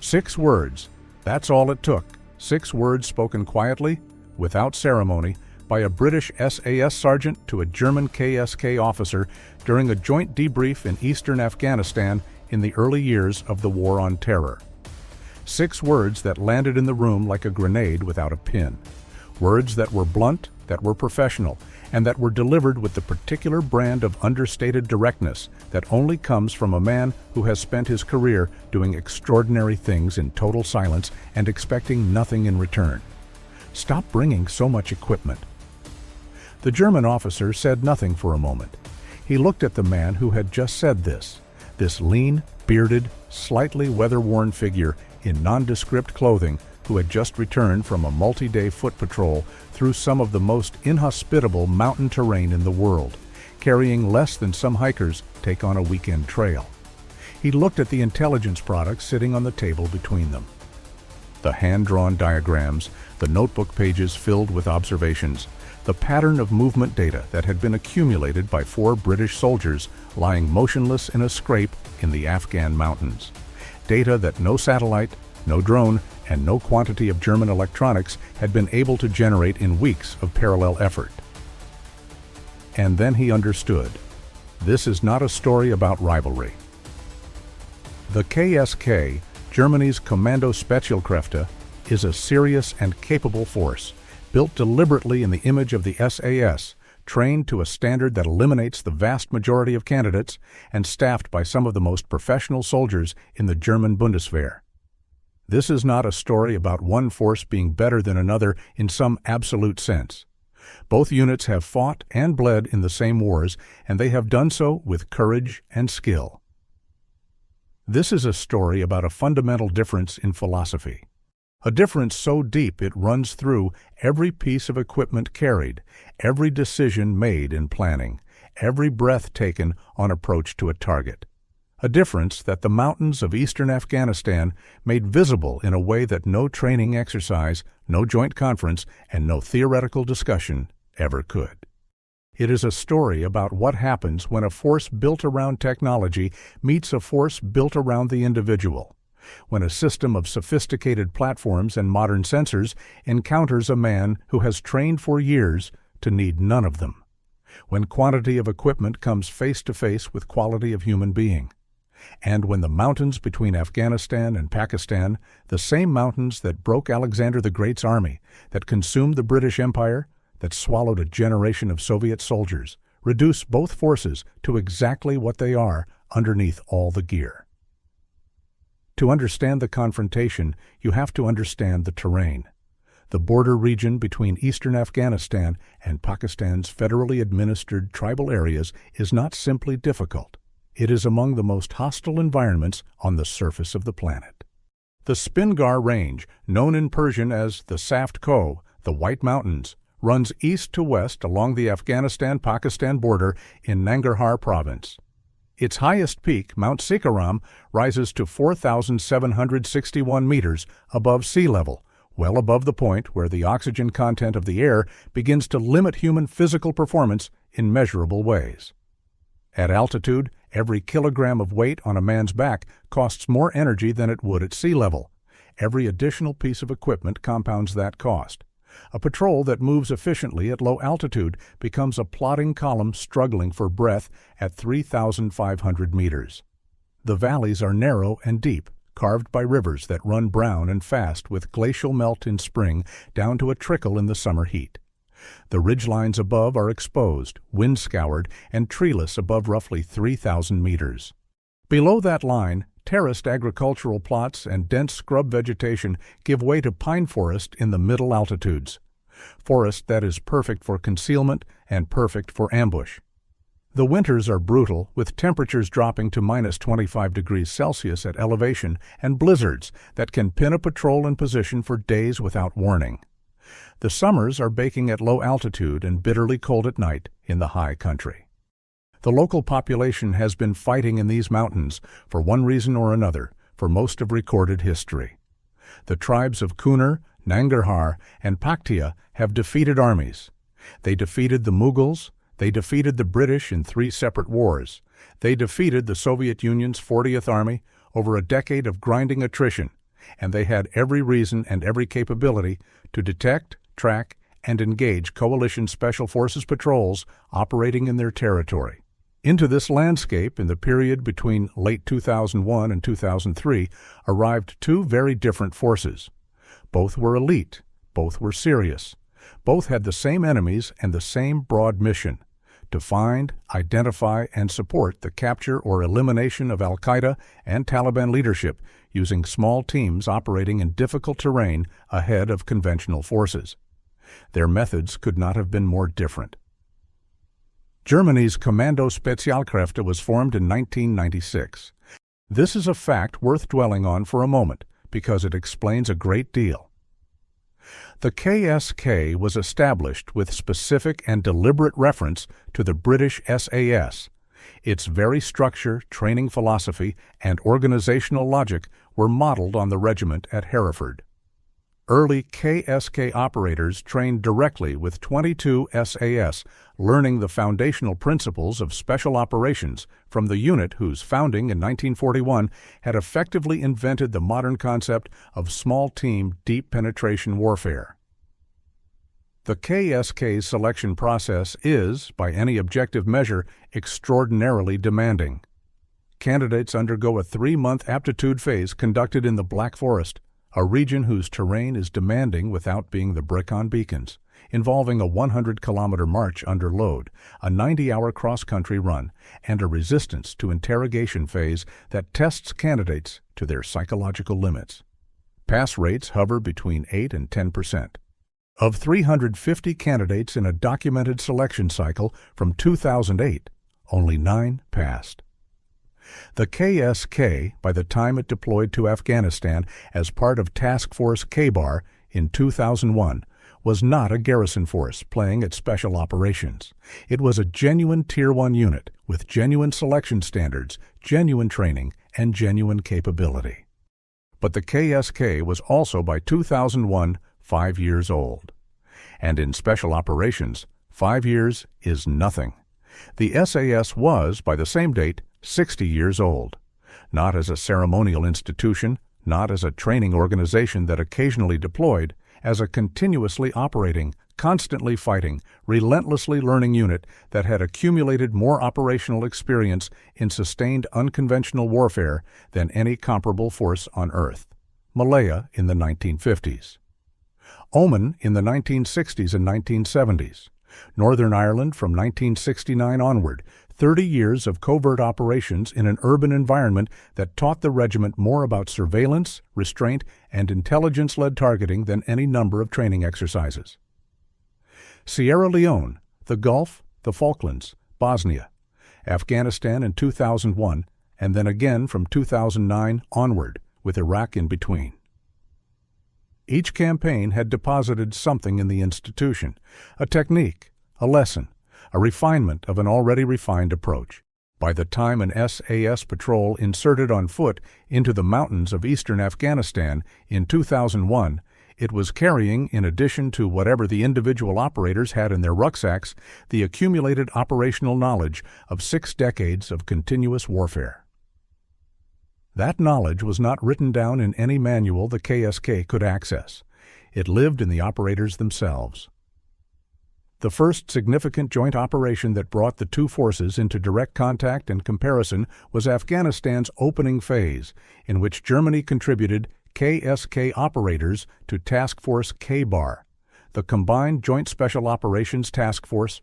6 words. That's all it took. 6 words spoken quietly, without ceremony, by a British SAS sergeant to a German KSK officer during a joint debrief in eastern Afghanistan in the early years of the War on Terror. 6 words that landed in the room like a grenade without a pin. Words that were blunt, that were professional, and that were delivered with the particular brand of understated directness that only comes from a man who has spent his career doing extraordinary things in total silence and expecting nothing in return. Stop bringing so much equipment. The German officer said nothing for a moment. He looked at the man who had just said this lean, bearded, slightly weather-worn figure in nondescript clothing who had just returned from a multi-day foot patrol through some of the most inhospitable mountain terrain in the world, carrying less than some hikers take on a weekend trail. He looked at the intelligence products sitting on the table between them. The hand-drawn diagrams, the notebook pages filled with observations, the pattern of movement data that had been accumulated by 4 British soldiers lying motionless in a scrape in the Afghan mountains. Data that no satellite, no drone, and no quantity of German electronics had been able to generate in weeks of parallel effort. And then he understood. This is not a story about rivalry. The KSK, Germany's Kommando Spezialkräfte, is a serious and capable force, built deliberately in the image of the SAS, trained to a standard that eliminates the vast majority of candidates, and staffed by some of the most professional soldiers in the German Bundeswehr. This is not a story about one force being better than another in some absolute sense. Both units have fought and bled in the same wars, and they have done so with courage and skill. This is a story about a fundamental difference in philosophy. A difference so deep it runs through every piece of equipment carried, every decision made in planning, every breath taken on approach to a target. A difference that the mountains of eastern Afghanistan made visible in a way that no training exercise, no joint conference, and no theoretical discussion ever could. It is a story about what happens when a force built around technology meets a force built around the individual, when a system of sophisticated platforms and modern sensors encounters a man who has trained for years to need none of them, when quantity of equipment comes face to face with quality of human being, and when the mountains between Afghanistan and Pakistan, the same mountains that broke Alexander the Great's army, that consumed the British Empire, that swallowed a generation of Soviet soldiers, reduce both forces to exactly what they are underneath all the gear. To understand the confrontation, you have to understand the terrain. The border region between eastern Afghanistan and Pakistan's federally administered tribal areas is not simply difficult. It is among the most hostile environments on the surface of the planet. The Spingar Range, known in Persian as the Saft Ko, the White Mountains, runs east to west along the Afghanistan-Pakistan border in Nangarhar province. Its highest peak, Mount Sikaram, rises to 4,761 meters above sea level, well above the point where the oxygen content of the air begins to limit human physical performance in measurable ways. At altitude, every kilogram of weight on a man's back costs more energy than it would at sea level. Every additional piece of equipment compounds that cost. A patrol that moves efficiently at low altitude becomes a plodding column struggling for breath at 3,500 meters. The valleys are narrow and deep, carved by rivers that run brown and fast with glacial melt in spring down to a trickle in the summer heat. The ridgelines above are exposed, wind-scoured, and treeless above roughly 3,000 meters. Below that line, terraced agricultural plots and dense scrub vegetation give way to pine forest in the middle altitudes. Forest that is perfect for concealment and perfect for ambush. The winters are brutal, with temperatures dropping to minus 25 degrees Celsius at elevation and blizzards that can pin a patrol in position for days without warning. The summers are baking at low altitude and bitterly cold at night in the high country. The local population has been fighting in these mountains, for one reason or another, for most of recorded history. The tribes of Kunar, Nangarhar, and Paktia have defeated armies. They defeated the Mughals, they defeated the British in 3 separate wars, they defeated the Soviet Union's 40th Army over a decade of grinding attrition, and they had every reason and every capability to detect, track, and engage coalition special forces patrols operating in their territory. Into this landscape in the period between late 2001 and 2003 arrived two very different forces. Both were elite, both were serious, both had the same enemies and the same broad mission: to find, identify, and support the capture or elimination of al-Qaeda and Taliban leadership using small teams operating in difficult terrain ahead of conventional forces. Their methods could not have been more different. Germany's Kommando Spezialkräfte was formed in 1996. This is a fact worth dwelling on for a moment because it explains a great deal. The KSK was established with specific and deliberate reference to the British SAS. Its very structure, training philosophy, and organizational logic were modeled on the regiment at Hereford. Early KSK operators trained directly with 22 SAS, learning the foundational principles of special operations from the unit whose founding in 1941 had effectively invented the modern concept of small-team deep penetration warfare. The KSK selection process is, by any objective measure, extraordinarily demanding. Candidates undergo a 3-month aptitude phase conducted in the Black Forest, a region whose terrain is demanding without being the brick on beacons, involving a 100-kilometer march under load, a 90-hour cross-country run, and a resistance to interrogation phase that tests candidates to their psychological limits. Pass rates hover between 8 and 10%. Of 350 candidates in a documented selection cycle from 2008, only 9 passed. The KSK, by the time it deployed to Afghanistan as part of Task Force K-Bar in 2001, was not a garrison force playing at special operations. It was a genuine Tier 1 unit with genuine selection standards, genuine training, and genuine capability. But the KSK was also by 2001 5 years old. And in special operations, 5 years is nothing. The SAS was, by the same date, 60 years old. Not as a ceremonial institution, not as a training organization that occasionally deployed, as a continuously operating, constantly fighting, relentlessly learning unit that had accumulated more operational experience in sustained unconventional warfare than any comparable force on Earth. Malaya in the 1950s. Oman in the 1960s and 1970s. Northern Ireland from 1969 onward, 30 years of covert operations in an urban environment that taught the regiment more about surveillance, restraint, and intelligence-led targeting than any number of training exercises. Sierra Leone, the Gulf, the Falklands, Bosnia, Afghanistan in 2001, and then again from 2009 onward, with Iraq in between. Each campaign had deposited something in the institution, a technique, a lesson, a refinement of an already refined approach. By the time an SAS patrol inserted on foot into the mountains of eastern Afghanistan in 2001, it was carrying, in addition to whatever the individual operators had in their rucksacks, the accumulated operational knowledge of 6 decades of continuous warfare. That knowledge was not written down in any manual the KSK could access. It lived in the operators themselves. The first significant joint operation that brought the two forces into direct contact and comparison was Afghanistan's opening phase, in which Germany contributed KSK operators to Task Force K-Bar, the Combined Joint Special Operations Task Force.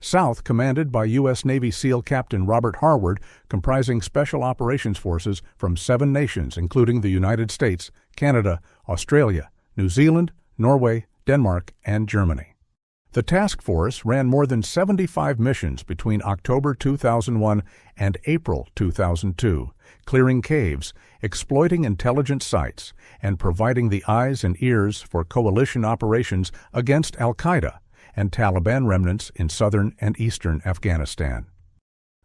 South, commanded by U.S. Navy SEAL Captain Robert Harward, comprising Special Operations Forces from 7 nations, including the United States, Canada, Australia, New Zealand, Norway, Denmark, and Germany. The task force ran more than 75 missions between October 2001 and April 2002, clearing caves, exploiting intelligence sites, and providing the eyes and ears for coalition operations against al-Qaeda and Taliban remnants in southern and eastern Afghanistan.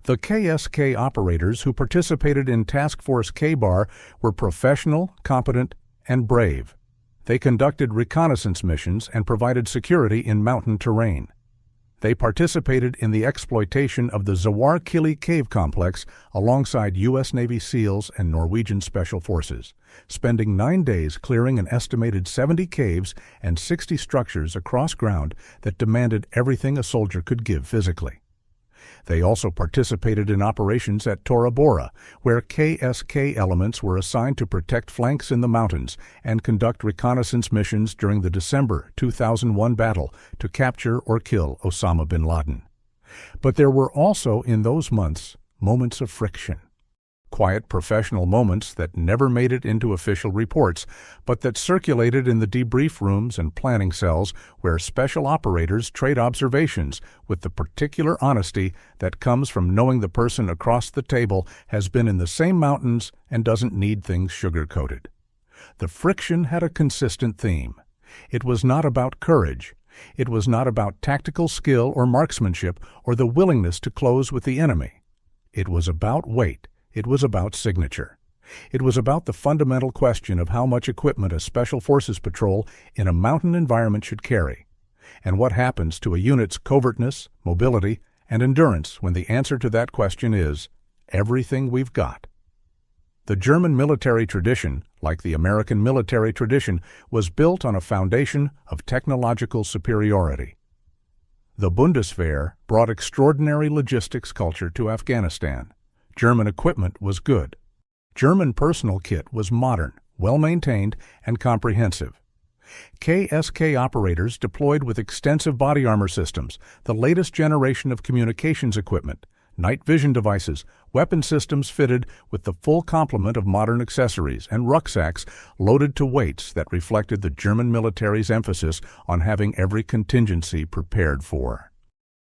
The KSK operators who participated in Task Force K-Bar were professional, competent, and brave. They conducted reconnaissance missions and provided security in mountain terrain. They participated in the exploitation of the Zawar-Kili cave complex alongside U.S. Navy SEALs and Norwegian Special Forces, spending 9 days clearing an estimated 70 caves and 60 structures across ground that demanded everything a soldier could give physically. They also participated in operations at Tora Bora, where KSK elements were assigned to protect flanks in the mountains and conduct reconnaissance missions during the December 2001 battle to capture or kill Osama bin Laden. But there were also, in those months, moments of friction. Quiet professional moments that never made it into official reports, but that circulated in the debrief rooms and planning cells where special operators trade observations with the particular honesty that comes from knowing the person across the table has been in the same mountains and doesn't need things sugar-coated. The friction had a consistent theme. It was not about courage. It was not about tactical skill or marksmanship or the willingness to close with the enemy. It was about weight. It was about signature. It was about the fundamental question of how much equipment a Special Forces patrol in a mountain environment should carry, and what happens to a unit's covertness, mobility, and endurance when the answer to that question is everything we've got. The German military tradition, like the American military tradition, was built on a foundation of technological superiority. The Bundeswehr brought extraordinary logistics culture to Afghanistan. German equipment was good. German personal kit was modern, well-maintained, and comprehensive. KSK operators deployed with extensive body armor systems, the latest generation of communications equipment, night vision devices, weapon systems fitted with the full complement of modern accessories, and rucksacks loaded to weights that reflected the German military's emphasis on having every contingency prepared for.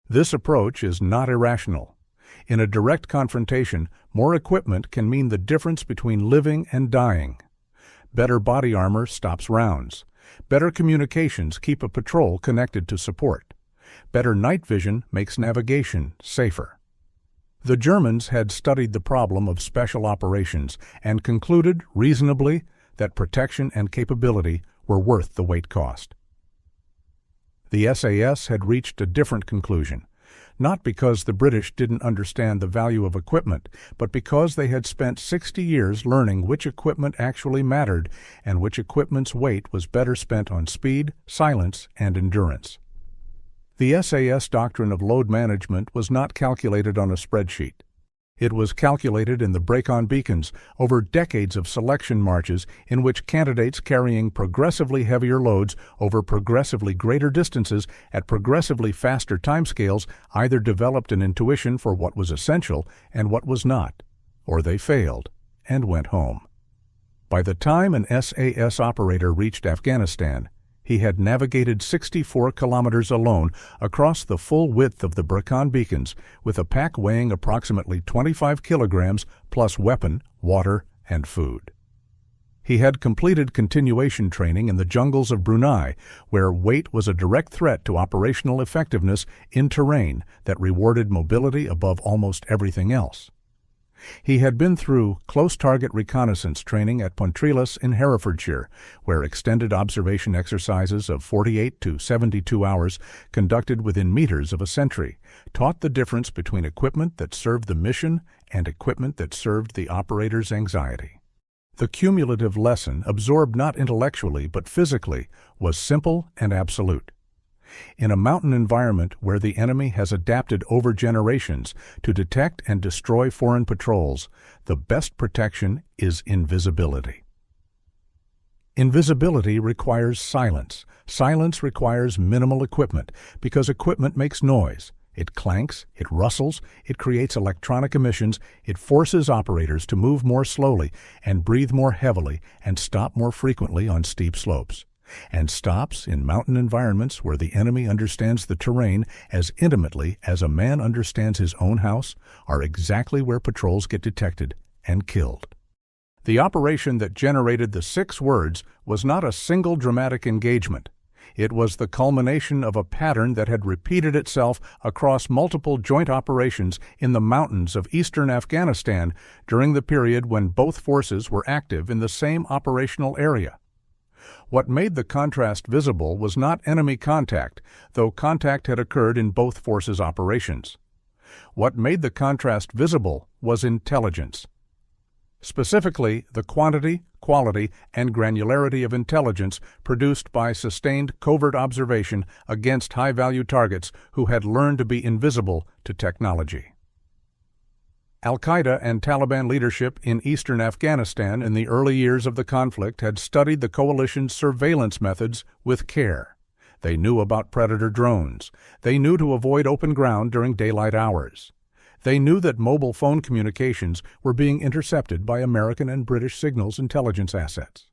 This approach is not irrational. In a direct confrontation, more equipment can mean the difference between living and dying. Better body armor stops rounds. Better communications keep a patrol connected to support. Better night vision makes navigation safer. The Germans had studied the problem of special operations and concluded, reasonably, that protection and capability were worth the weight cost. The SAS had reached a different conclusion. Not because the British didn't understand the value of equipment, but because they had spent 60 years learning which equipment actually mattered and which equipment's weight was better spent on speed, silence, and endurance. The SAS doctrine of load management was not calculated on a spreadsheet. It was calculated in the break-on beacons over decades of selection marches in which candidates carrying progressively heavier loads over progressively greater distances at progressively faster timescales either developed an intuition for what was essential and what was not, or they failed and went home. By the time an SAS operator reached Afghanistan, he had navigated 64 kilometers alone across the full width of the break-on beacons with a pack weighing approximately 25 kilograms plus weapon, water, and food. He had completed continuation training in the jungles of Brunei, where weight was a direct threat to operational effectiveness in terrain that rewarded mobility above almost everything else. He had been through close target reconnaissance training at Pontrilas in Herefordshire, where extended observation exercises of 48 to 72 hours conducted within meters of a sentry taught the difference between equipment that served the mission and equipment that served the operator's anxiety. The cumulative lesson, absorbed not intellectually but physically, was simple and absolute. In a mountain environment where the enemy has adapted over generations to detect and destroy foreign patrols, the best protection is invisibility. Invisibility requires silence. Silence requires minimal equipment because equipment makes noise. It clanks, it rustles, it creates electronic emissions, it forces operators to move more slowly and breathe more heavily and stop more frequently on steep slopes. And stops in mountain environments where the enemy understands the terrain as intimately as a man understands his own house are exactly where patrols get detected and killed. The operation that generated the 6 words was not a single dramatic engagement. It was the culmination of a pattern that had repeated itself across multiple joint operations in the mountains of eastern Afghanistan during the period when both forces were active in the same operational area. What made the contrast visible was not enemy contact, though contact had occurred in both forces' operations. What made the contrast visible was intelligence. Specifically, the quantity, quality, and granularity of intelligence produced by sustained covert observation against high-value targets who had learned to be invisible to technology. Al-Qaeda and Taliban leadership in eastern Afghanistan in the early years of the conflict had studied the coalition's surveillance methods with care. They knew about Predator drones. They knew to avoid open ground during daylight hours. They knew that mobile phone communications were being intercepted by American and British signals intelligence assets.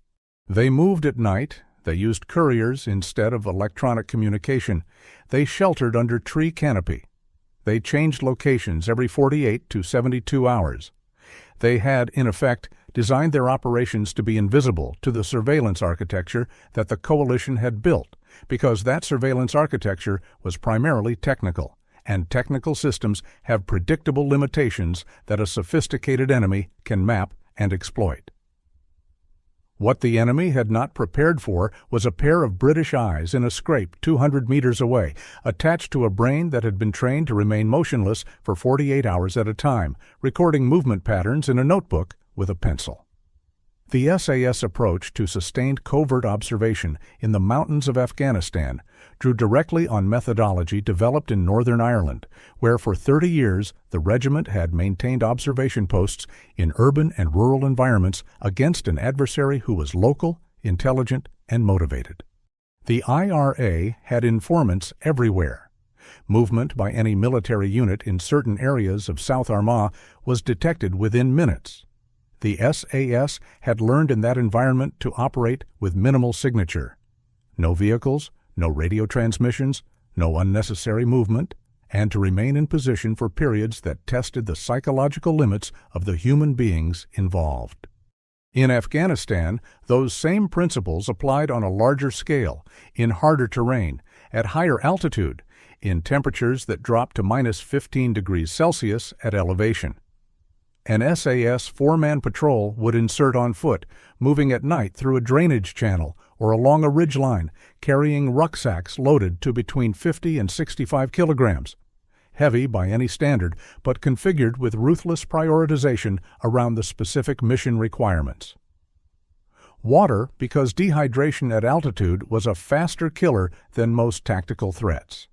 They moved at night. They used couriers instead of electronic communication. They sheltered under tree canopy. They changed locations every 48 to 72 hours. They had, in effect, designed their operations to be invisible to the surveillance architecture that the coalition had built, because that surveillance architecture was primarily technical, and technical systems have predictable limitations that a sophisticated enemy can map and exploit. What the enemy had not prepared for was a pair of British eyes in a scrape 200 meters away, attached to a brain that had been trained to remain motionless for 48 hours at a time, recording movement patterns in a notebook with a pencil. The SAS approach to sustained covert observation in the mountains of Afghanistan drew directly on methodology developed in Northern Ireland, where for 30 years the regiment had maintained observation posts in urban and rural environments against an adversary who was local, intelligent, and motivated. The IRA had informants everywhere. Movement by any military unit in certain areas of South Armagh was detected within minutes. The SAS had learned in that environment to operate with minimal signature. No vehicles, no radio transmissions, no unnecessary movement, and to remain in position for periods that tested the psychological limits of the human beings involved. In Afghanistan, those same principles applied on a larger scale, in harder terrain, at higher altitude, in temperatures that dropped to minus 15 degrees Celsius at elevation. An SAS four-man patrol would insert on foot, moving at night through a drainage channel or along a ridgeline, carrying rucksacks loaded to between 50 and 65 kilograms. Heavy by any standard, but configured with ruthless prioritization around the specific mission requirements. Water, because dehydration at altitude was a faster killer than most tactical threats.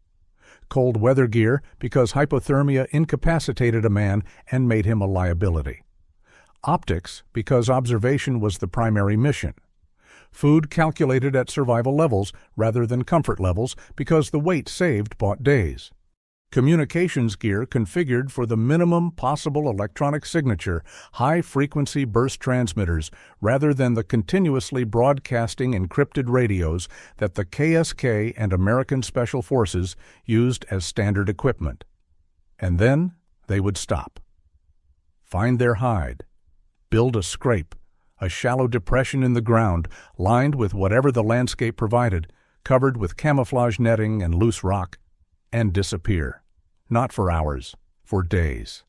Cold weather gear, because hypothermia incapacitated a man and made him a liability. Optics, because observation was the primary mission. Food calculated at survival levels rather than comfort levels, because the weight saved bought days. Communications gear configured for the minimum possible electronic signature, high-frequency burst transmitters, rather than the continuously broadcasting encrypted radios that the KSK and American Special Forces used as standard equipment. And then they would stop. Find their hide. Build a scrape, a shallow depression in the ground, lined with whatever the landscape provided, covered with camouflage netting and loose rock, and disappear. Not for hours, for days.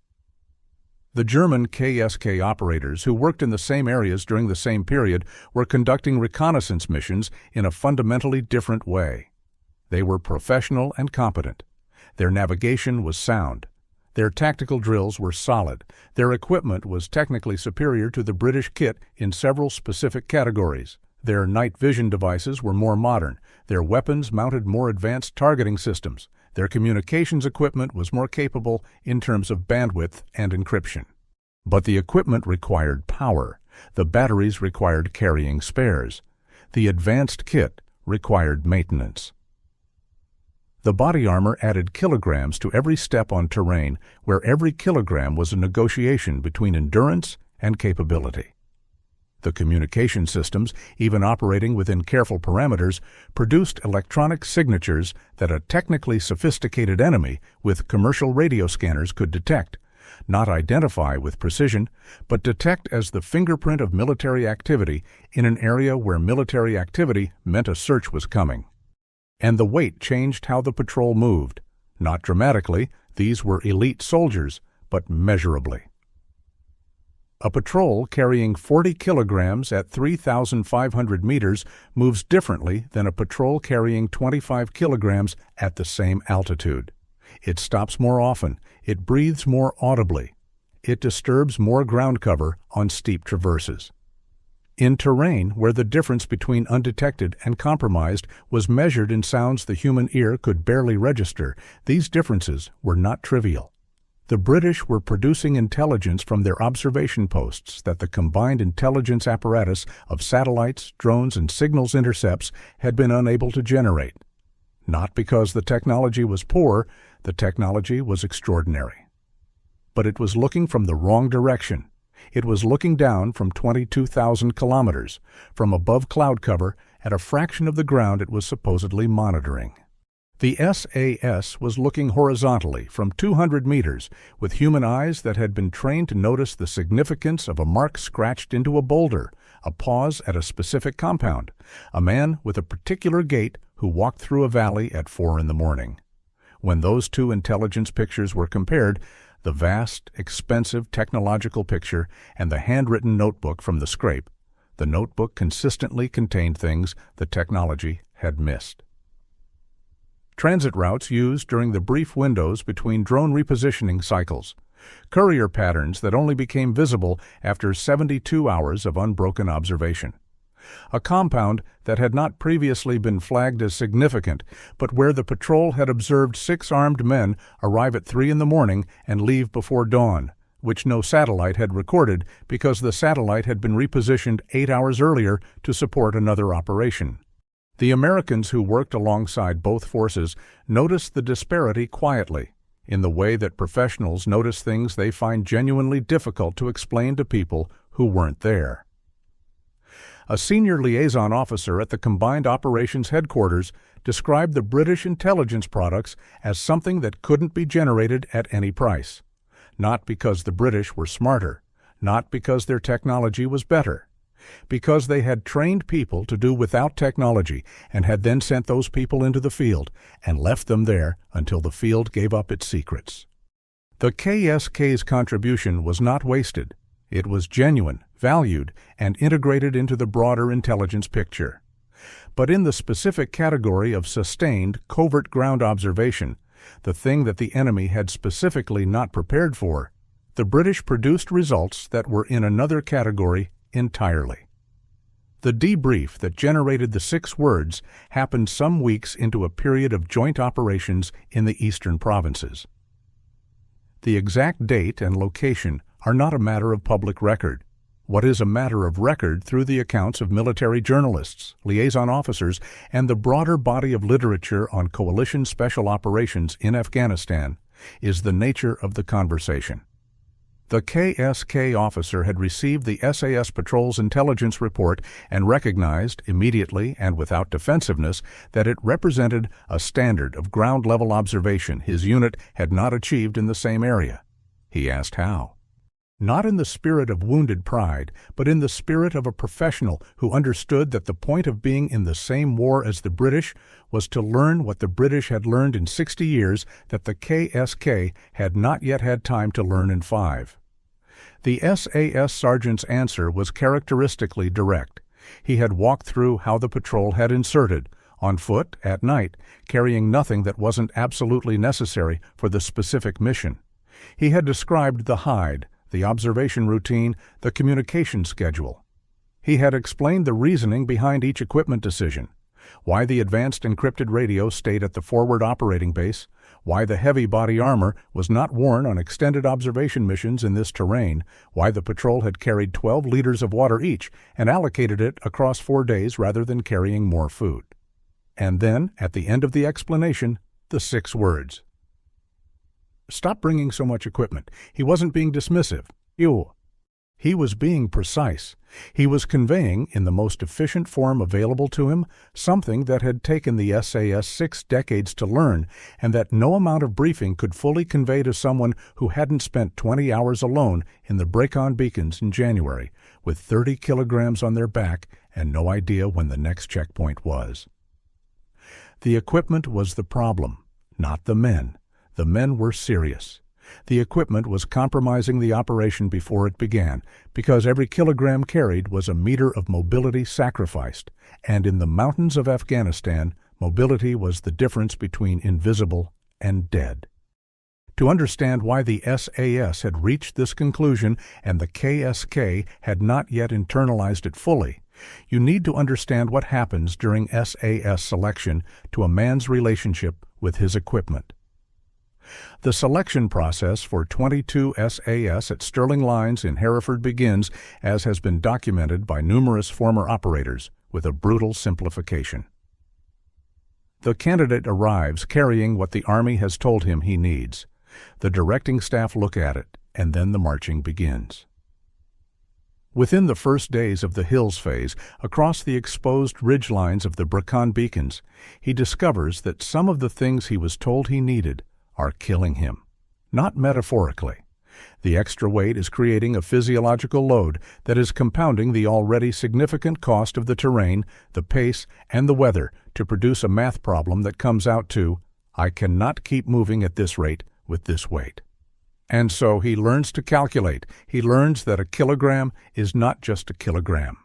The German KSK operators who worked in the same areas during the same period were conducting reconnaissance missions in a fundamentally different way. They were professional and competent. Their navigation was sound. Their tactical drills were solid. Their equipment was technically superior to the British kit in several specific categories. Their night vision devices were more modern. Their weapons mounted more advanced targeting systems. Their communications equipment was more capable in terms of bandwidth and encryption. But the equipment required power. The batteries required carrying spares. The advanced kit required maintenance. The body armor added kilograms to every step on terrain, where every kilogram was a negotiation between endurance and capability. The communication systems, even operating within careful parameters, produced electronic signatures that a technically sophisticated enemy with commercial radio scanners could detect, not identify with precision, but detect as the fingerprint of military activity in an area where military activity meant a search was coming. And the weight changed how the patrol moved. Not dramatically, these were elite soldiers, but measurably. A patrol carrying 40 kilograms at 3,500 meters moves differently than a patrol carrying 25 kilograms at the same altitude. It stops more often, it breathes more audibly, it disturbs more ground cover on steep traverses. In terrain where the difference between undetected and compromised was measured in sounds the human ear could barely register, these differences were not trivial. The British were producing intelligence from their observation posts that the combined intelligence apparatus of satellites, drones, and signals intercepts had been unable to generate. Not because the technology was poor, the technology was extraordinary. But it was looking from the wrong direction. It was looking down from 22,000 kilometers, from above cloud cover, at a fraction of the ground it was supposedly monitoring. The SAS was looking horizontally from 200 meters with human eyes that had been trained to notice the significance of a mark scratched into a boulder, a pause at a specific compound, a man with a particular gait who walked through a valley at 4 in the morning. When those two intelligence pictures were compared, the vast, expensive technological picture and the handwritten notebook from the scrape, the notebook consistently contained things the technology had missed. Transit routes used during the brief windows between drone repositioning cycles, courier patterns that only became visible after 72 hours of unbroken observation, a compound that had not previously been flagged as significant, but where the patrol had observed 6 armed men arrive at 3 in the morning and leave before dawn, which no satellite had recorded because the satellite had been repositioned 8 hours earlier to support another operation. The Americans who worked alongside both forces noticed the disparity quietly, in the way that professionals notice things they find genuinely difficult to explain to people who weren't there. A senior liaison officer at the Combined Operations Headquarters described the British intelligence products as something that couldn't be generated at any price, not because the British were smarter, not because their technology was better, because they had trained people to do without technology and had then sent those people into the field and left them there until the field gave up its secrets. The KSK's contribution was not wasted. It was genuine, valued, and integrated into the broader intelligence picture. But in the specific category of sustained, covert ground observation, the thing that the enemy had specifically not prepared for, the British produced results that were in another category entirely. The debrief that generated the 6 words happened some weeks into a period of joint operations in the eastern provinces. The exact date and location are not a matter of public record. What is a matter of record through the accounts of military journalists, liaison officers, and the broader body of literature on coalition special operations in Afghanistan is the nature of the conversation. The KSK officer had received the SAS patrol's intelligence report and recognized immediately and without defensiveness that it represented a standard of ground-level observation his unit had not achieved in the same area. He asked how. Not in the spirit of wounded pride, but in the spirit of a professional who understood that the point of being in the same war as the British was to learn what the British had learned in 60 years that the KSK had not yet had time to learn in 5. The SAS sergeant's answer was characteristically direct. He had walked through how the patrol had inserted, on foot, at night, carrying nothing that wasn't absolutely necessary for the specific mission. He had described the hide, the observation routine, the communication schedule. He had explained the reasoning behind each equipment decision, why the advanced encrypted radio stayed at the forward operating base, why the heavy body armor was not worn on extended observation missions in this terrain, why the patrol had carried 12 liters of water each and allocated it across 4 days rather than carrying more food. And then, at the end of the explanation, the 6 words. Stop bringing so much equipment. He wasn't being dismissive. He was being precise. He was conveying, in the most efficient form available to him, something that had taken the SAS 6 decades to learn, and that no amount of briefing could fully convey to someone who hadn't spent 20 hours alone in the break-on beacons in January, with 30 kilograms on their back and no idea when the next checkpoint was. The equipment was the problem, not the men. The men were serious. The equipment was compromising the operation before it began, because every kilogram carried was a meter of mobility sacrificed, and in the mountains of Afghanistan, mobility was the difference between invisible and dead. To understand why the SAS had reached this conclusion and the KSK had not yet internalized it fully, you need to understand what happens during SAS selection to a man's relationship with his equipment. The selection process for 22 SAS at Sterling Lines in Hereford begins, as has been documented by numerous former operators, with a brutal simplification. The candidate arrives carrying what the Army has told him he needs. The directing staff look at it, and then the marching begins. Within the first days of the hills phase, across the exposed ridge lines of the Brecon beacons, he discovers that some of the things he was told he needed are killing him. Not metaphorically. The extra weight is creating a physiological load that is compounding the already significant cost of the terrain, the pace, and the weather to produce a math problem that comes out to, I cannot keep moving at this rate with this weight. And so he learns to calculate. He learns that a kilogram is not just a kilogram.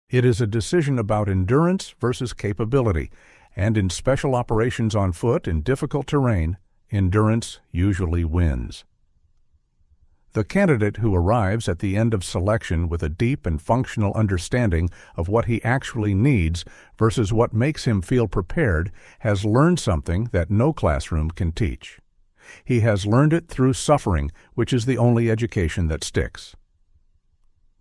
It is a decision about endurance versus capability, and in special operations on foot in difficult terrain, endurance usually wins. The candidate who arrives at the end of selection with a deep and functional understanding of what he actually needs versus what makes him feel prepared has learned something that no classroom can teach. He has learned it through suffering, which is the only education that sticks.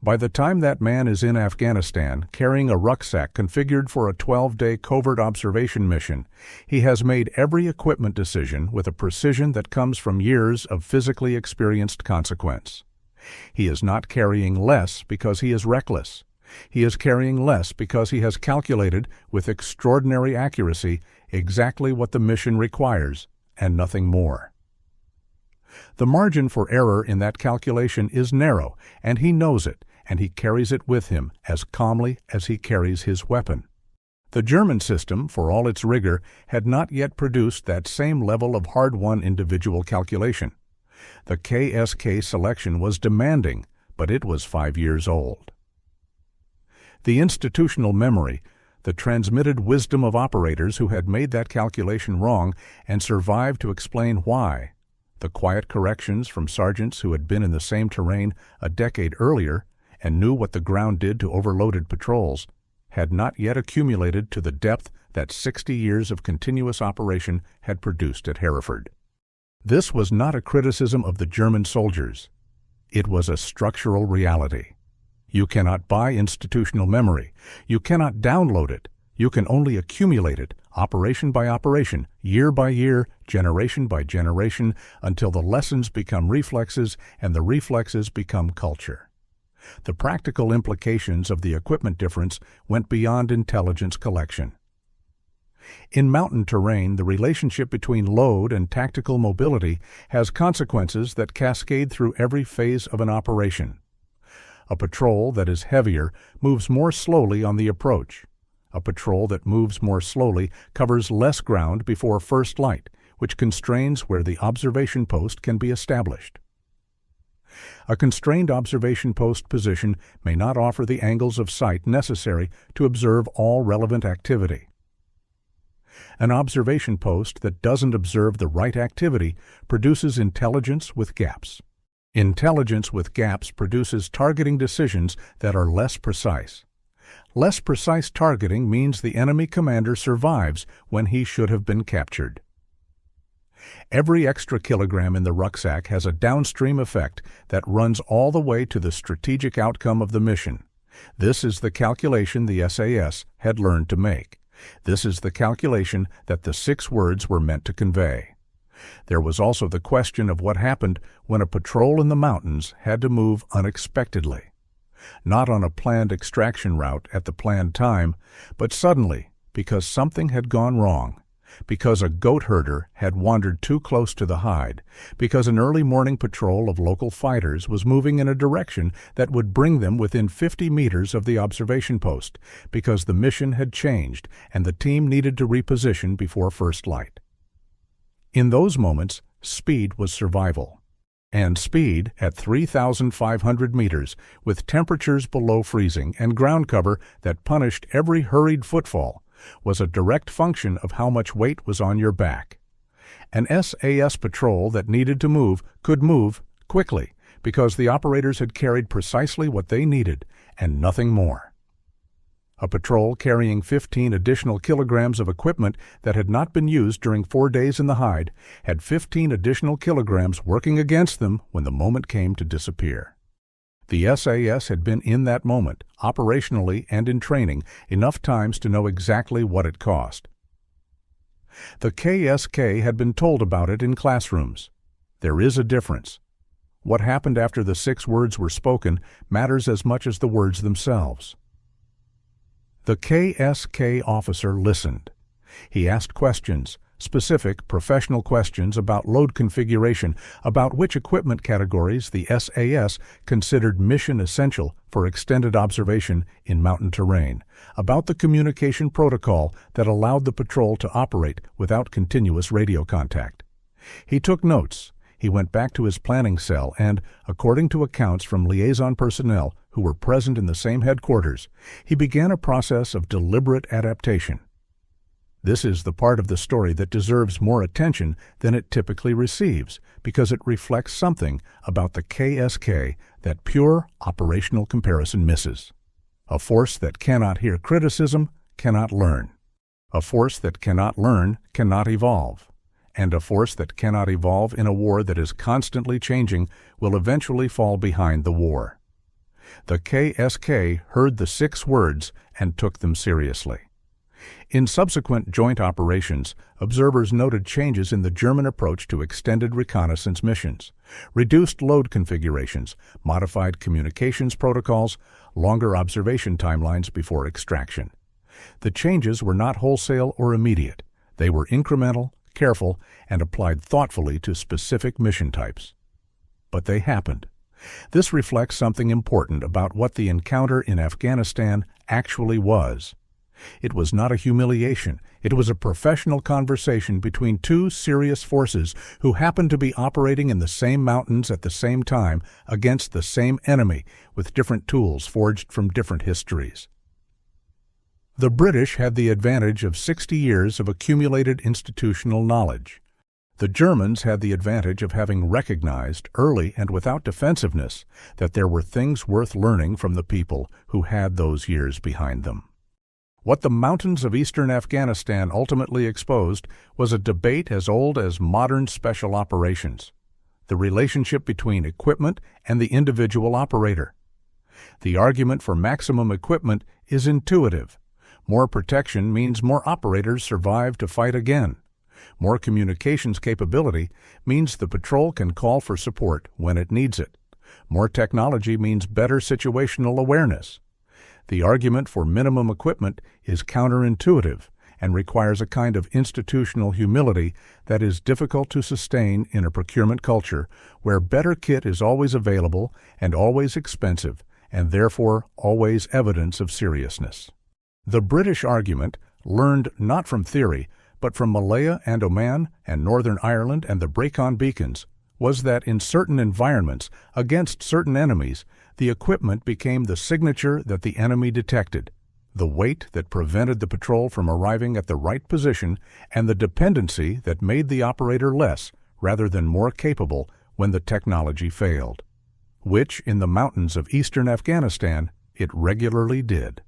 By the time that man is in Afghanistan, carrying a rucksack configured for a 12-day covert observation mission, he has made every equipment decision with a precision that comes from years of physically experienced consequence. He is not carrying less because he is reckless. He is carrying less because he has calculated with extraordinary accuracy exactly what the mission requires, and nothing more. The margin for error in that calculation is narrow, and he knows it, and he carries it with him as calmly as he carries his weapon. The German system, for all its rigor, had not yet produced that same level of hard-won individual calculation. The KSK selection was demanding, but it was 5 years old. The institutional memory, the transmitted wisdom of operators who had made that calculation wrong and survived to explain why, the quiet corrections from sergeants who had been in the same terrain a decade earlier and knew what the ground did to overloaded patrols, had not yet accumulated to the depth that 60 years of continuous operation had produced at Hereford. This was not a criticism of the German soldiers. It was a structural reality. You cannot buy institutional memory. You cannot download it. You can only accumulate it, operation by operation, year by year, generation by generation, until the lessons become reflexes and the reflexes become culture. The practical implications of the equipment difference went beyond intelligence collection. In mountain terrain, the relationship between load and tactical mobility has consequences that cascade through every phase of an operation. A patrol that is heavier moves more slowly on the approach. A patrol that moves more slowly covers less ground before first light, which constrains where the observation post can be established. A constrained observation post position may not offer the angles of sight necessary to observe all relevant activity. An observation post that doesn't observe the right activity produces intelligence with gaps. Intelligence with gaps produces targeting decisions that are less precise. Less precise targeting means the enemy commander survives when he should have been captured. Every extra kilogram in the rucksack has a downstream effect that runs all the way to the strategic outcome of the mission. This is the calculation the SAS had learned to make. This is the calculation that the 6 words were meant to convey. There was also the question of what happened when a patrol in the mountains had to move unexpectedly. Not on a planned extraction route at the planned time, but suddenly, because something had gone wrong. Because a goat herder had wandered too close to the hide, because an early morning patrol of local fighters was moving in a direction that would bring them within 50 meters of the observation post, because the mission had changed and the team needed to reposition before first light. In those moments, speed was survival. And speed at 3,500 meters, with temperatures below freezing and ground cover that punished every hurried footfall, was a direct function of how much weight was on your back. An SAS patrol that needed to move could move quickly because the operators had carried precisely what they needed and nothing more. A patrol carrying 15 additional kilograms of equipment that had not been used during 4 days in the hide had 15 additional kilograms working against them when the moment came to disappear. The SAS had been in that moment, operationally and in training, enough times to know exactly what it cost. The KSK had been told about it in classrooms. There is a difference. What happened after the 6 words were spoken matters as much as the words themselves. The KSK officer listened. He asked questions, specific professional questions about load configuration, about which equipment categories the SAS considered mission essential for extended observation in mountain terrain, about the communication protocol that allowed the patrol to operate without continuous radio contact. He took notes. He went back to his planning cell and, according to accounts from liaison personnel who were present in the same headquarters, he began a process of deliberate adaptation. This is the part of the story that deserves more attention than it typically receives because it reflects something about the KSK that pure operational comparison misses. A force that cannot hear criticism cannot learn. A force that cannot learn cannot evolve. And a force that cannot evolve in a war that is constantly changing will eventually fall behind the war. The KSK heard the 6 words and took them seriously. In subsequent joint operations, observers noted changes in the German approach to extended reconnaissance missions, reduced load configurations, modified communications protocols, longer observation timelines before extraction. The changes were not wholesale or immediate. They were incremental, careful, and applied thoughtfully to specific mission types. But they happened. This reflects something important about what the encounter in Afghanistan actually was. It was not a humiliation. It was a professional conversation between 2 serious forces who happened to be operating in the same mountains at the same time against the same enemy with different tools forged from different histories. The British had the advantage of 60 years of accumulated institutional knowledge. The Germans had the advantage of having recognized, early and without defensiveness, that there were things worth learning from the people who had those years behind them. What the mountains of eastern Afghanistan ultimately exposed was a debate as old as modern special operations, the relationship between equipment and the individual operator. The argument for maximum equipment is intuitive. More protection means more operators survive to fight again. More communications capability means the patrol can call for support when it needs it. More technology means better situational awareness. The argument for minimum equipment is counterintuitive and requires a kind of institutional humility that is difficult to sustain in a procurement culture where better kit is always available and always expensive, and therefore always evidence of seriousness. The British argument, learned not from theory, but from Malaya and Oman and Northern Ireland and the Brecon Beacons, was that in certain environments, against certain enemies, the equipment became the signature that the enemy detected, the weight that prevented the patrol from arriving at the right position, and the dependency that made the operator less rather than more capable when the technology failed, which in the mountains of eastern Afghanistan it regularly did.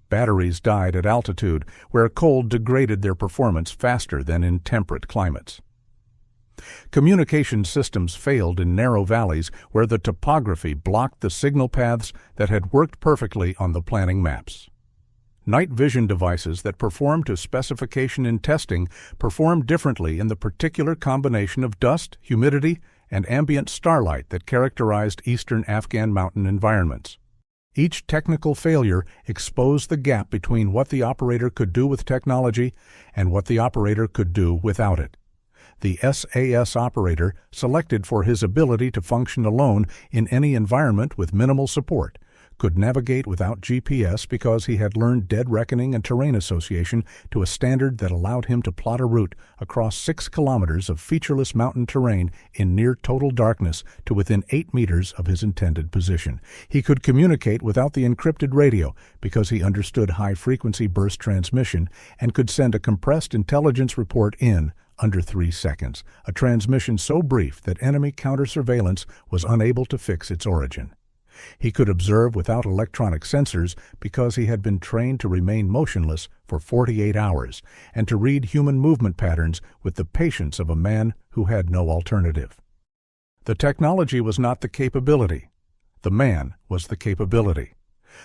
Batteries died at altitude where cold degraded their performance faster than in temperate climates. Communication systems failed in narrow valleys where the topography blocked the signal paths that had worked perfectly on the planning maps. Night vision devices that performed to specification in testing performed differently in the particular combination of dust, humidity, and ambient starlight that characterized eastern Afghan mountain environments. Each technical failure exposed the gap between what the operator could do with technology and what the operator could do without it. The SAS operator, selected for his ability to function alone in any environment with minimal support, could navigate without GPS because he had learned dead reckoning and terrain association to a standard that allowed him to plot a route across 6 kilometers of featureless mountain terrain in near total darkness to within 8 meters of his intended position. He could communicate without the encrypted radio because he understood high-frequency burst transmission and could send a compressed intelligence report in under 3 seconds, a transmission so brief that enemy counter-surveillance was unable to fix its origin. He could observe without electronic sensors because he had been trained to remain motionless for 48 hours and to read human movement patterns with the patience of a man who had no alternative. The technology was not the capability. The man was the capability.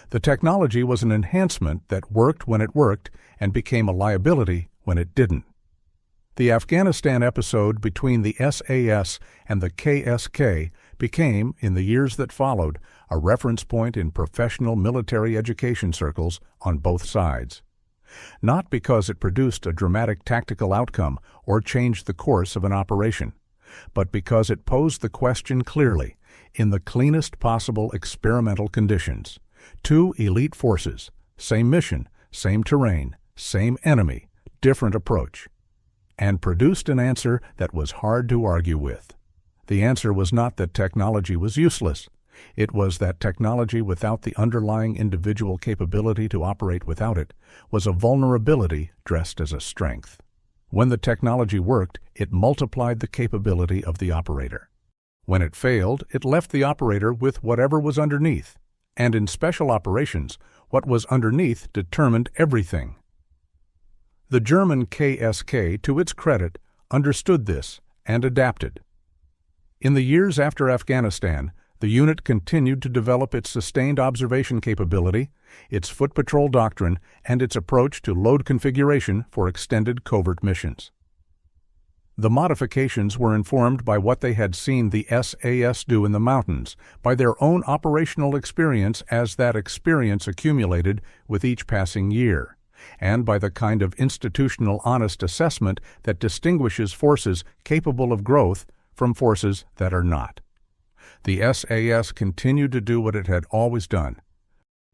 The technology was an enhancement that worked when it worked and became a liability when it didn't. The Afghanistan episode between the SAS and the KSK became, in the years that followed, a reference point in professional military education circles on both sides. Not because it produced a dramatic tactical outcome or changed the course of an operation, but because it posed the question clearly, in the cleanest possible experimental conditions. 2 elite forces, same mission, same terrain, same enemy, different approach, and produced an answer that was hard to argue with. The answer was not that technology was useless. It was that technology without the underlying individual capability to operate without it was a vulnerability dressed as a strength. When the technology worked, it multiplied the capability of the operator. When it failed, it left the operator with whatever was underneath. And in special operations, what was underneath determined everything. The German KSK, to its credit, understood this and adapted. In the years after Afghanistan, the unit continued to develop its sustained observation capability, its foot patrol doctrine, and its approach to load configuration for extended covert missions. The modifications were informed by what they had seen the SAS do in the mountains, by their own operational experience as that experience accumulated with each passing year, and by the kind of institutional honest assessment that distinguishes forces capable of growth from forces that are not. The SAS continued to do what it had always done.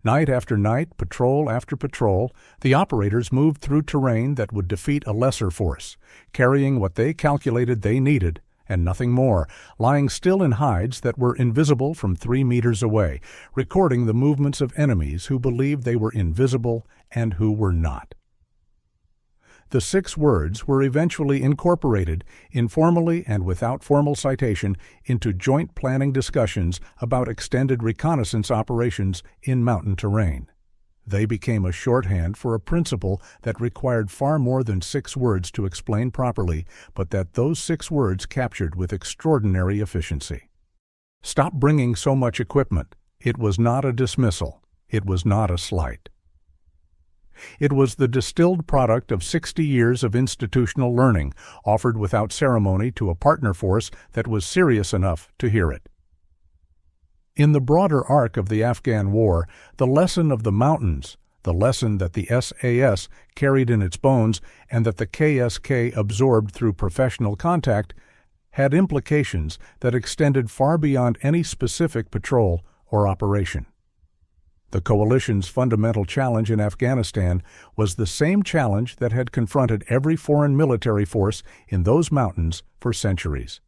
Night after night, patrol after patrol, the operators moved through terrain that would defeat a lesser force, carrying what they calculated they needed and nothing more, lying still in hides that were invisible from 3 meters away, recording the movements of enemies who believed they were invisible and who were not. The 6 words were eventually incorporated, informally and without formal citation, into joint planning discussions about extended reconnaissance operations in mountain terrain. They became a shorthand for a principle that required far more than 6 words to explain properly, but that those 6 words captured with extraordinary efficiency. Stop bringing so much equipment. It was not a dismissal. It was not a slight. It was the distilled product of 60 years of institutional learning, offered without ceremony to a partner force that was serious enough to hear it. In the broader arc of the Afghan war, the lesson of the mountains, the lesson that the SAS carried in its bones and that the KSK absorbed through professional contact, had implications that extended far beyond any specific patrol or operation. The coalition's fundamental challenge in Afghanistan was the same challenge that had confronted every foreign military force in those mountains for centuries.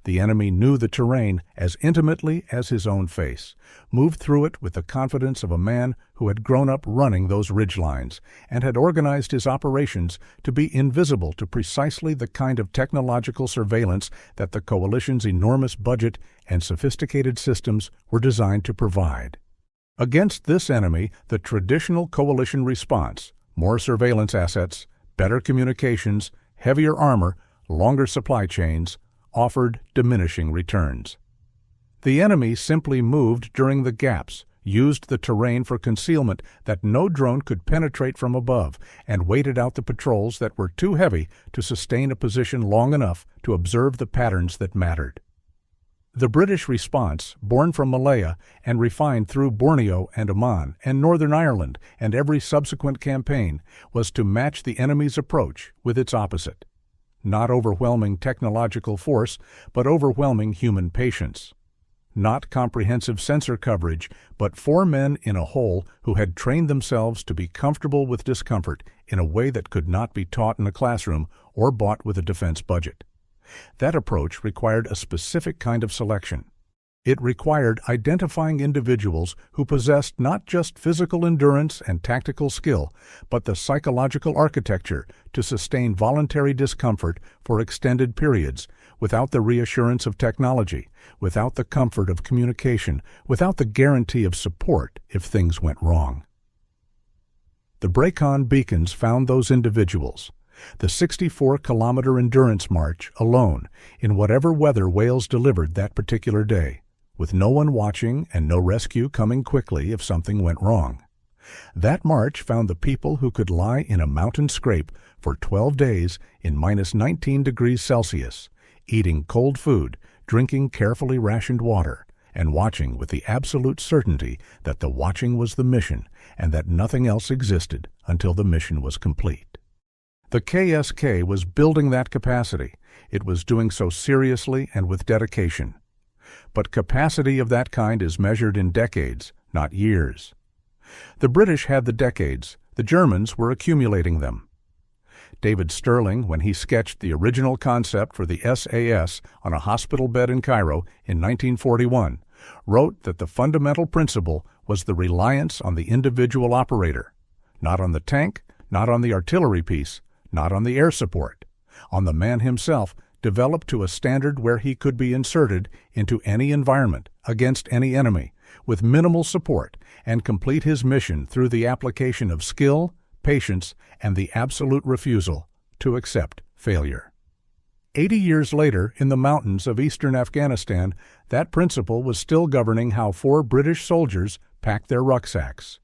The enemy knew the terrain as intimately as his own face, moved through it with the confidence of a man who had grown up running those ridgelines, and had organized his operations to be invisible to precisely the kind of technological surveillance that the coalition's enormous budget and sophisticated systems were designed to provide. Against this enemy, the traditional coalition response, more surveillance assets, better communications, heavier armor, longer supply chains, offered diminishing returns. The enemy simply moved during the gaps, used the terrain for concealment that no drone could penetrate from above, and waited out the patrols that were too heavy to sustain a position long enough to observe the patterns that mattered. The British response, born from Malaya and refined through Borneo and Oman and Northern Ireland and every subsequent campaign, was to match the enemy's approach with its opposite. Not overwhelming technological force, but overwhelming human patience. not comprehensive sensor coverage, but 4 men in a hole who had trained themselves to be comfortable with discomfort in a way that could not be taught in a classroom or bought with a defense budget. That approach required a specific kind of selection. It required identifying individuals who possessed not just physical endurance and tactical skill, but the psychological architecture to sustain voluntary discomfort for extended periods, without the reassurance of technology, without the comfort of communication, without the guarantee of support if things went wrong. The Brecon beacons found those individuals. The 64-kilometer endurance march alone, in whatever weather Wales delivered that particular day, with no one watching and no rescue coming quickly if something went wrong. That march found the people who could lie in a mountain scrape for 12 days in minus 19 degrees Celsius, eating cold food, drinking carefully rationed water, and watching with the absolute certainty that the watching was the mission and that nothing else existed until the mission was complete. The KSK was building that capacity. It was doing so seriously and with dedication. But capacity of that kind is measured in decades, not years. The British had the decades. The Germans were accumulating them. David Stirling, when he sketched the original concept for the SAS on a hospital bed in Cairo in 1941, wrote that the fundamental principle was the reliance on the individual operator, not on the tank, not on the artillery piece, not on the air support, on the man himself, developed to a standard where he could be inserted into any environment, against any enemy, with minimal support, and complete his mission through the application of skill, patience, and the absolute refusal to accept failure. 80 years later, in the mountains of eastern Afghanistan, that principle was still governing how 4 British soldiers packed their rucksacks.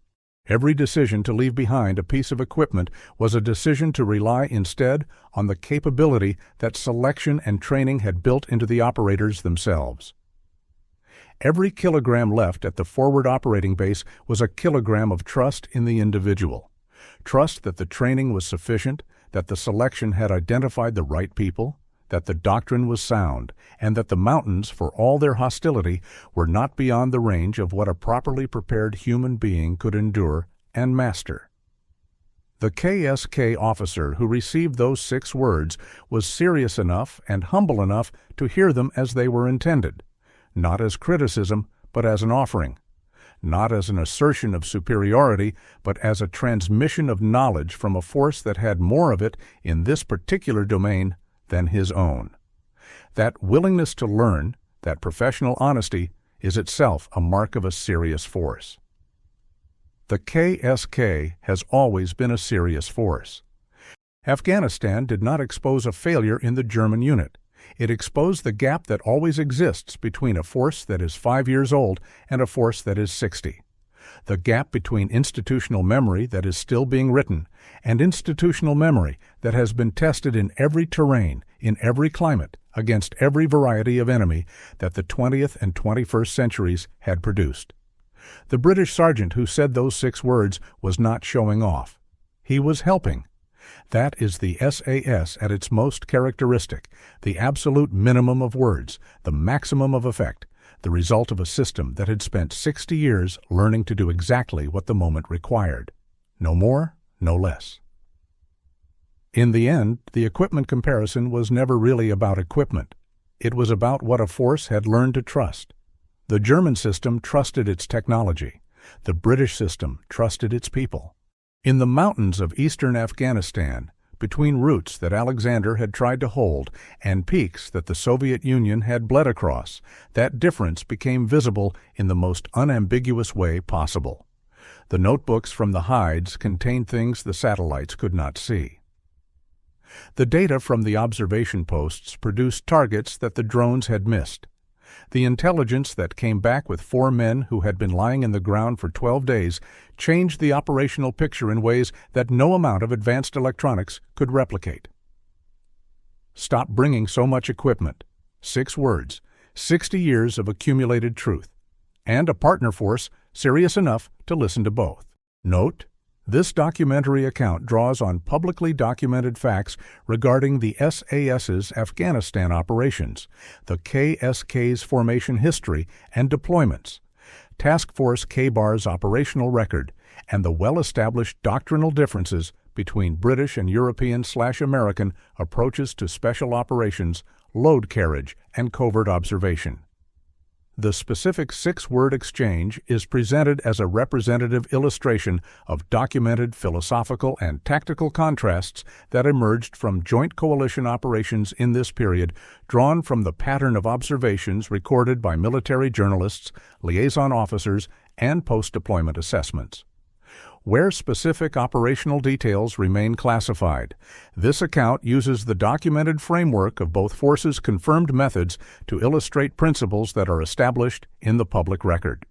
Every decision to leave behind a piece of equipment was a decision to rely instead on the capability that selection and training had built into the operators themselves. Every kilogram left at the forward operating base was a kilogram of trust in the individual. Trust that the training was sufficient, that the selection had identified the right people, that the doctrine was sound, and that the mountains, for all their hostility, were not beyond the range of what a properly prepared human being could endure and master. The KSK officer who received those 6 words was serious enough and humble enough to hear them as they were intended, not as criticism, but as an offering, not as an assertion of superiority, but as a transmission of knowledge from a force that had more of it in this particular domain than his own. That willingness to learn, that professional honesty, is itself a mark of a serious force. The KSK has always been a serious force. Afghanistan did not expose a failure in the German unit. It exposed the gap that always exists between a force that is 5 years old and a force that is 60. The gap between institutional memory that is still being written and institutional memory that has been tested in every terrain, in every climate, against every variety of enemy that the 20th and 21st centuries had produced. The British sergeant who said those 6 words was not showing off. He was helping. That is the SAS at its most characteristic, the absolute minimum of words, the maximum of effect, the result of a system that had spent 60 years learning to do exactly what the moment required. No more, no less. In the end, the equipment comparison was never really about equipment. It was about what a force had learned to trust. The German system trusted its technology. The British system trusted its people. In the mountains of eastern Afghanistan, between routes that Alexander had tried to hold and peaks that the Soviet Union had bled across, that difference became visible in the most unambiguous way possible. The notebooks from the hides contained things the satellites could not see. The data from the observation posts produced targets that the drones had missed. The intelligence that came back with 4 men who had been lying in the ground for 12 days changed the operational picture in ways that no amount of advanced electronics could replicate. Stop bringing so much equipment. 6 words, 60 years of accumulated truth, and a partner force serious enough to listen to both. Note, This documentary account draws on publicly documented facts regarding the SAS's Afghanistan operations, the KSK's formation history and deployments, Task Force K-Bar's operational record, and the well-established doctrinal differences between British and European/American approaches to special operations, load carriage, and covert observation. The specific six-word exchange is presented as a representative illustration of documented philosophical and tactical contrasts that emerged from joint coalition operations in this period, drawn from the pattern of observations recorded by military journalists, liaison officers, and post-deployment assessments. Where specific operational details remain classified, this account uses the documented framework of both forces' confirmed methods to illustrate principles that are established in the public record.